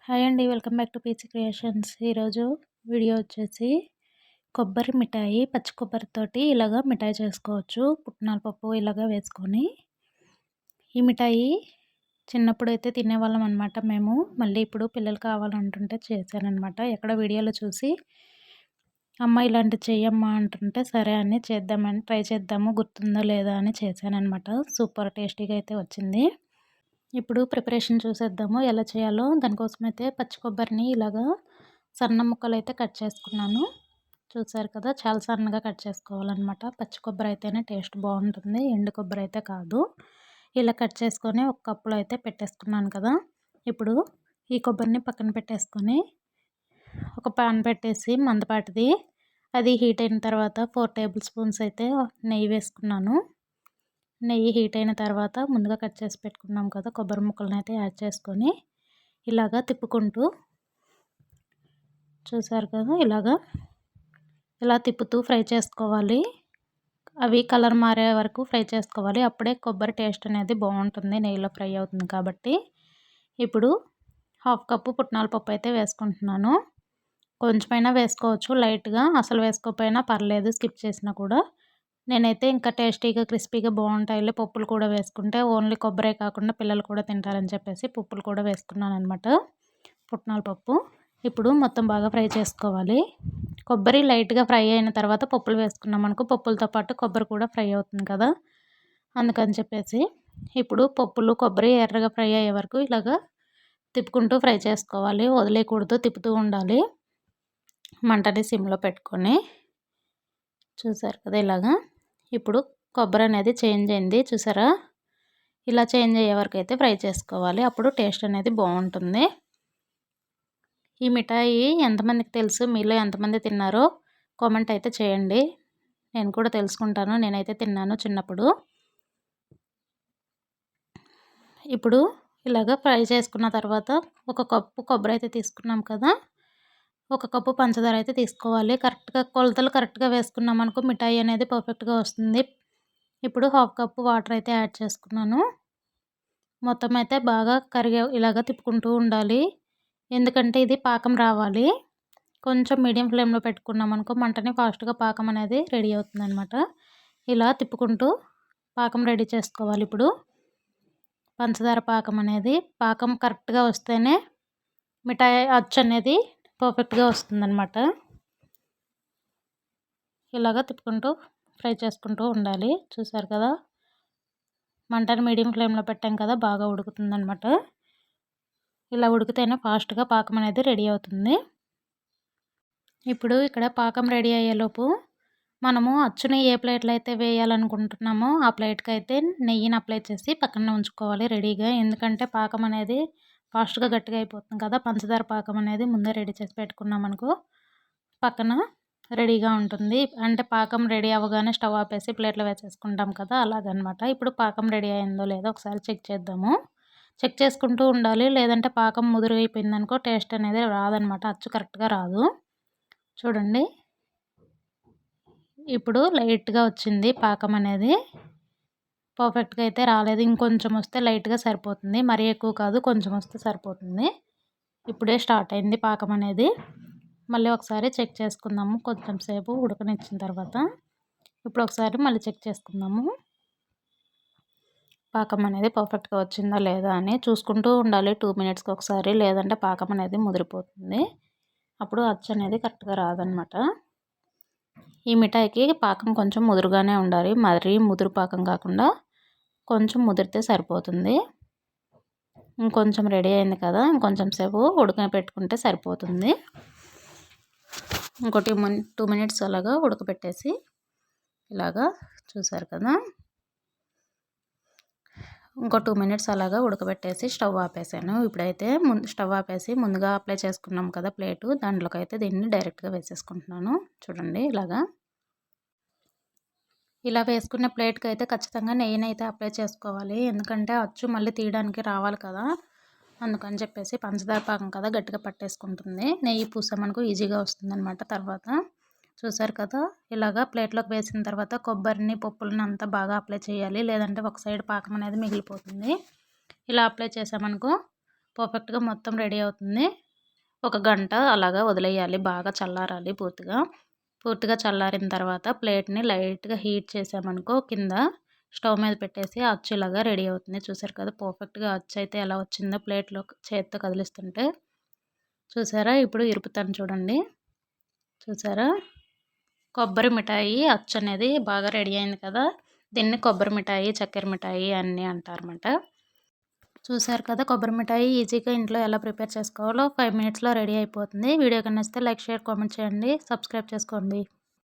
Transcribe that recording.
Hi అండి. Welcome back to PC creations. ఈరోజు video వచ్చేసి కొబ్బరి మిఠాయి, పచ్చి కొబ్బరితోటి ఇలాగా మిఠాయి చేసుకోవచ్చు. పుట్నాల పప్పు ఇలాగా వేసుకొని. ఈ మిఠాయి చిన్నప్పుడైతే తినేవాళ్ళం అనమాట మేము. మళ్ళీ ఇప్పుడు పిల్లలు కావాలంటుంటే చేశాననమాట. ఎక్కడ వీడియోలో చూసి అమ్మ ఇలాంటివి చెయ్యమ్మా అంటుంటే సరే అని చేద్దామని ట్రై చేద్దాము గుర్తుందో లేదా అని చేశాననమాట. సూపర్ టేస్టీగా అయితే వచ్చింది. ఇప్పుడు ప్రిపరేషన్ చూసేద్దాము ఎలా చేయాలో. దానికోసమైతే పచ్చి కొబ్బరిని ఇలాగా సన్న ముక్కలైతే కట్ చేసుకున్నాను. చూసారు కదా, చాలా సన్నగా కట్ చేసుకోవాలన్నమాట. పచ్చి కొబ్బరి అయితేనే టేస్ట్ బాగుంటుంది, ఎండు కొబ్బరి అయితే కాదు. ఇలా కట్ చేసుకొని ఒక కప్పులో అయితే పెట్టేసుకున్నాను కదా. ఇప్పుడు ఈ కొబ్బరిని పక్కన పెట్టేసుకొని ఒక పాన్ పెట్టేసి మందపాటిది, అది హీట్ అయిన తర్వాత 4 టేబుల్ స్పూన్స్ అయితే నెయ్యి వేసుకున్నాను. నెయ్యి హీట్ అయిన తర్వాత ముందుగా కట్ చేసి పెట్టుకున్నాం కదా కొబ్బరి ముక్కలను అయితే యాడ్ చేసుకొని ఇలాగా తిప్పుకుంటూ, చూసారు కదా ఇలా తిప్పుతూ ఫ్రై చేసుకోవాలి. అవి కలర్ మారే వరకు ఫ్రై చేసుకోవాలి. అప్పుడే కొబ్బరి టేస్ట్ అనేది బాగుంటుంది, నెయ్యిలో ఫ్రై అవుతుంది కాబట్టి. ఇప్పుడు 1/2 కప్పు పుట్నాల పప్పు అయితే వేసుకుంటున్నాను. కొంచెమైనా వేసుకోవచ్చు లైట్గా, అసలు వేసుకోకపోయినా పర్లేదు స్కిప్ చేసినా కూడా. నేనైతే ఇంకా టేస్టీగా క్రిస్పీగా బాగుంటాయిలే పప్పులు కూడా వేసుకుంటే, ఓన్లీ కొబ్బరే కాకుండా పిల్లలు కూడా తింటారని చెప్పేసి పప్పులు కూడా వేసుకున్నాను అనమాట, పుట్నాల పప్పు. ఇప్పుడు మొత్తం బాగా ఫ్రై చేసుకోవాలి. కొబ్బరి లైట్గా ఫ్రై అయిన తర్వాత పప్పులు వేసుకున్నాం అనుకో, పప్పులతో పాటు కొబ్బరి కూడా ఫ్రై అవుతుంది కదా, అందుకని చెప్పేసి. ఇప్పుడు పప్పులు కొబ్బరి ఎర్రగా ఫ్రై అయ్యే వరకు ఇలాగా తిప్పుకుంటూ ఫ్రై చేసుకోవాలి, వదిలేయకూడదు, తిప్పుతూ ఉండాలి మంటని సిమ్లో పెట్టుకొని. చూసారు కదా ఇలాగా. ఇప్పుడు కొబ్బరి అనేది చేంజ్ అయింది చూసారా, ఇలా చేంజ్ అయ్యే వరకు అయితే ఫ్రై చేసుకోవాలి, అప్పుడు టేస్ట్ అనేది బాగుంటుంది. ఈ మిఠాయి ఎంతమందికి తెలుసు, మీలో ఎంతమంది తిన్నారో కామెంట్ అయితే చేయండి, నేను కూడా తెలుసుకుంటాను. నేనైతే తిన్నాను చిన్నప్పుడు. ఇప్పుడు ఇలాగ ఫ్రై చేసుకున్న తర్వాత 1 కప్పు కొబ్బరి అయితే తీసుకున్నాం కదా, 1 కప్పు పంచదార అయితే తీసుకోవాలి. కరెక్ట్గా కొలతలు కరెక్ట్గా వేసుకున్నాం అనుకో మిఠాయి అనేది పర్ఫెక్ట్గా వస్తుంది. ఇప్పుడు 1/2 కప్పు వాటర్ అయితే యాడ్ చేసుకున్నాను. మొత్తం అయితే బాగా ఇలాగ తిప్పుకుంటూ ఉండాలి, ఎందుకంటే ఇది పాకం రావాలి. కొంచెం మీడియం ఫ్లేమ్లో పెట్టుకున్నాం అనుకో మంటని ఫాస్ట్గా పాకం అనేది రెడీ అవుతుందన్నమాట. ఇలా తిప్పుకుంటూ పాకం రెడీ చేసుకోవాలి. ఇప్పుడు పంచదార పాకం కరెక్ట్గా వస్తేనే మిఠాయి అచ్చు అనేది పర్ఫెక్ట్గా వస్తుందన్నమాట. ఇలాగ తిప్పుకుంటూ ఫ్రై చేసుకుంటూ ఉండాలి. చూసారు కదా, మంటని మీడియం ఫ్లేమ్లో పెట్టాం కదా, బాగా ఉడుకుతుందన్నమాట. ఇలా ఉడికితేనే ఫాస్ట్గా పాకం అనేది రెడీ అవుతుంది. ఇప్పుడు ఇక్కడ పాకం రెడీ అయ్యేలోపు మనము అచ్చుని ఏ ప్లేట్లో అయితే వేయాలనుకుంటున్నామో ఆ ప్లేట్కి అయితే నెయ్యిని అప్లై చేసి పక్కన ఉంచుకోవాలి రెడీగా. ఎందుకంటే పాకం అనేది ఫాస్ట్గా గట్టిగా అయిపోతుంది కదా, పంచదార పాకం అనేది ముందే రెడీ చేసి పెట్టుకున్నాం అనుకో పక్కన రెడీగా ఉంటుంది. అంటే పాకం రెడీ అవ్వగానే స్టవ్ ఆపేసి ప్లేట్లో వేసేసుకుంటాం కదా, అలాగనమాట. ఇప్పుడు పాకం రెడీ అయిందో లేదో ఒకసారి చెక్ చేద్దాము. చెక్ చేసుకుంటూ ఉండాలి, లేదంటే పాకం ముదురు అయిపోయిందనుకో టేస్ట్ అనేది రాదనమాట, అచ్చు కరెక్ట్గా రాదు. చూడండి ఇప్పుడు లైట్గా వచ్చింది పాకం అనేది, పర్ఫెక్ట్గా అయితే రాలేదు. ఇంకొంచెం వస్తే లైట్గా సరిపోతుంది, మరీ ఎక్కువ కాదు, కొంచెం వస్తే సరిపోతుంది. ఇప్పుడే స్టార్ట్ అయింది పాకం అనేది. మళ్ళీ ఒకసారి చెక్ చేసుకుందాము కొంచెం సేపు ఉడకనిచ్చిన తర్వాత. ఇప్పుడు ఒకసారి మళ్ళీ చెక్ చేసుకుందాము పాకం అనేది పర్ఫెక్ట్గా వచ్చిందా లేదా అని చూసుకుంటూ ఉండాలి 2 మినిట్స్కి ఒకసారి, లేదంటే పాకం అనేది ముదిరిపోతుంది, అప్పుడు అచ్చు అనేది కరెక్ట్గా రాదనమాట. ఈ మిఠాయికి పాకం కొంచెం ముదురుగానే ఉండాలి, మరీ ముదురు పాకం కాకుండా కొంచెం ముదిరితే సరిపోతుంది. ఇంకొంచెం రెడీ అయింది కదా, ఇంకొంచెం సేపు ఉడకపెట్టుకుంటే సరిపోతుంది. ఇంకో 2 మినిట్స్ అలాగా ఉడకపెట్టేసి ఇలాగా, చూసారు కదా, ఇంకో 2 మినిట్స్ అలాగా ఉడకబెట్టేసి స్టవ్ ఆపేసాను. ఇప్పుడైతే స్టవ్ ఆపేసి ముందుగా అప్లై చేసుకున్నాం కదా ప్లేటు, దాంట్లోకి అయితే దీన్ని డైరెక్ట్గా వేసేసుకుంటున్నాను. చూడండి ఇలా వేసుకునే ప్లేట్కి అయితే ఖచ్చితంగా నెయ్యిని అయితే అప్లై చేసుకోవాలి, ఎందుకంటే అచ్చు మళ్ళీ తీయడానికి రావాలి కదా, అందుకని చెప్పేసి. పంచదార పాకం కదా గట్టిగా పట్టేసుకుంటుంది, నెయ్యి పూసామనుకో ఈజీగా వస్తుందన్నమాట తర్వాత. చూసారు కదా, ఇలాగా ప్లేట్లోకి వేసిన తర్వాత కొబ్బరిని పప్పులను అంతా బాగా అప్లై చేయాలి, లేదంటే ఒక సైడ్ పాకం అనేది మిగిలిపోతుంది. ఇలా అప్లై చేసామనుకో పర్ఫెక్ట్‌గా మొత్తం రెడీ అవుతుంది. ఒక గంట అలాగా వదిలేయాలి. బాగా చల్లారాలి పూర్తిగా. పూర్తిగా చల్లారిన తర్వాత ప్లేట్‌ని లైట్‌గా హీట్ చేసామనుకో కింద స్టవ్ మీద పెట్టేసి అచ్చులాగా రెడీ అవుతుంది. చూసారు కదా! పర్ఫెక్ట్‌గా అచ్చయితే ఎలా వచ్చిందో ప్లేట్‌లో చేత్తో కదిలిస్తుంటే. చూసారా? ఇప్పుడు ఇరుపుతాను చూడండి. చూసారా? కొబ్బరి మిఠాయి అచ్చనేది బాగా రెడీ అయింది కదా! దీన్ని కొబ్బరి మిఠాయి, చక్కెర మిఠాయి అన్నీ అంటారన్నమాట. చూసారు కదా! కొబ్బరి మిఠాయి ఈజీగా ఇంట్లో ఎలా ప్రిపేర్ చేసుకోవాలో 5 మినిట్స్‌లో రెడీ అయిపోతుంది. వీడియో కన్నా నచ్చితే లైక్, షేర్, కామెంట్ చేయండి. సబ్స్క్రైబ్ చేసుకోండి.